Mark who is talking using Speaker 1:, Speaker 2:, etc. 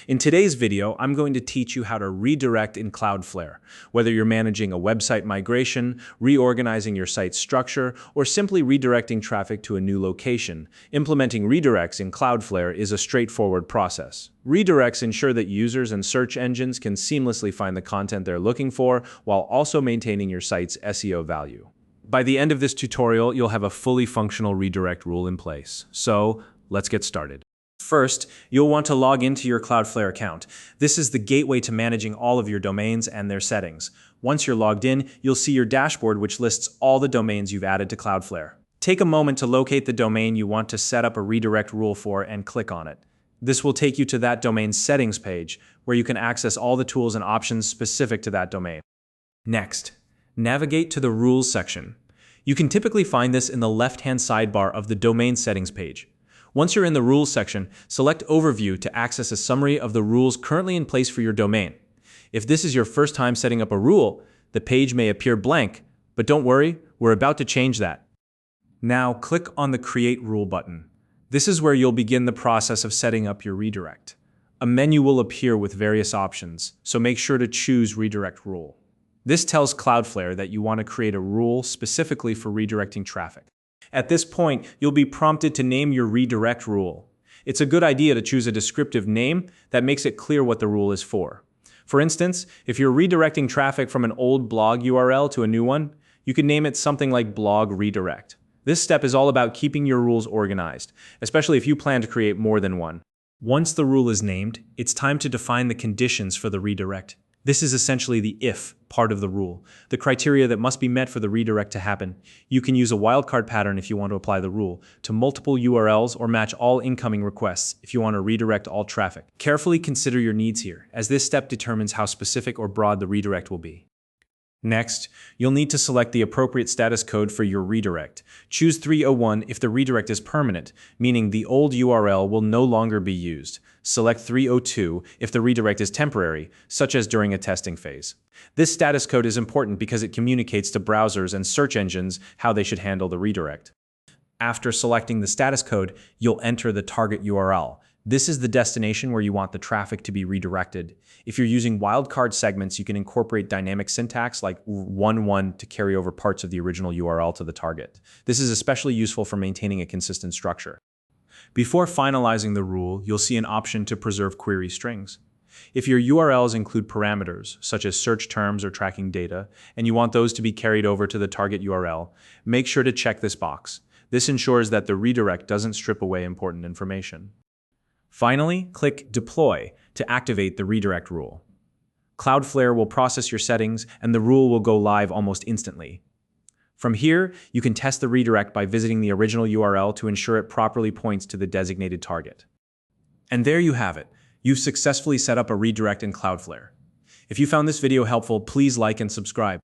Speaker 1: In today's video, I'm going to teach you how to redirect in Cloudflare. Whether you're managing a website migration, reorganizing your site structure, or simply redirecting traffic to a new location, implementing redirects in Cloudflare is a straightforward process. Redirects ensure that users and search engines can seamlessly find the content they're looking for while also maintaining your site's SEO value. By the end of this tutorial, you'll have a fully functional redirect rule in place. So, let's get started. First, you'll want to log into your Cloudflare account. This is the gateway to managing all of your domains and their settings. Once you're logged in, you'll see your dashboard which lists all the domains you've added to Cloudflare. Take a moment to locate the domain you want to set up a redirect rule for and click on it. This will take you to that domain's settings page, where you can access all the tools and options specific to that domain. Next, navigate to the Rules section. You can typically find this in the left-hand sidebar of the Domain Settings page. Once you're in the Rules section, select Overview to access a summary of the rules currently in place for your domain. If this is your first time setting up a rule, the page may appear blank, but don't worry, we're about to change that. Now click on the Create Rule button. This is where you'll begin the process of setting up your redirect. A menu will appear with various options, so make sure to choose Redirect Rule. This tells Cloudflare that you want to create a rule specifically for redirecting traffic. At this point, you'll be prompted to name your redirect rule. It's a good idea to choose a descriptive name that makes it clear what the rule is for. For instance, if you're redirecting traffic from an old blog URL to a new one, you can name it something like Blog Redirect. This step is all about keeping your rules organized, especially if you plan to create more than one. Once the rule is named, it's time to define the conditions for the redirect. This is essentially the if part of the rule, the criteria that must be met for the redirect to happen. You can use a wildcard pattern if you want to apply the rule to multiple URLs or match all incoming requests if you want to redirect all traffic. Carefully consider your needs here, as this step determines how specific or broad the redirect will be. Next, you'll need to select the appropriate status code for your redirect. Choose 301 if the redirect is permanent, meaning the old URL will no longer be used. Select 302 if the redirect is temporary, such as during a testing phase. This status code is important because it communicates to browsers and search engines how they should handle the redirect. After selecting the status code, you'll enter the target URL. This is the destination where you want the traffic to be redirected. If you're using wildcard segments, you can incorporate dynamic syntax like 1.1 to carry over parts of the original URL to the target. This is especially useful for maintaining a consistent structure. Before finalizing the rule, you'll see an option to preserve query strings. If your URLs include parameters, such as search terms or tracking data, and you want those to be carried over to the target URL, make sure to check this box. This ensures that the redirect doesn't strip away important information. Finally, click Deploy to activate the redirect rule. Cloudflare will process your settings and the rule will go live almost instantly. From here, you can test the redirect by visiting the original URL to ensure it properly points to the designated target. And there you have it. You've successfully set up a redirect in Cloudflare. If you found this video helpful, please like and subscribe.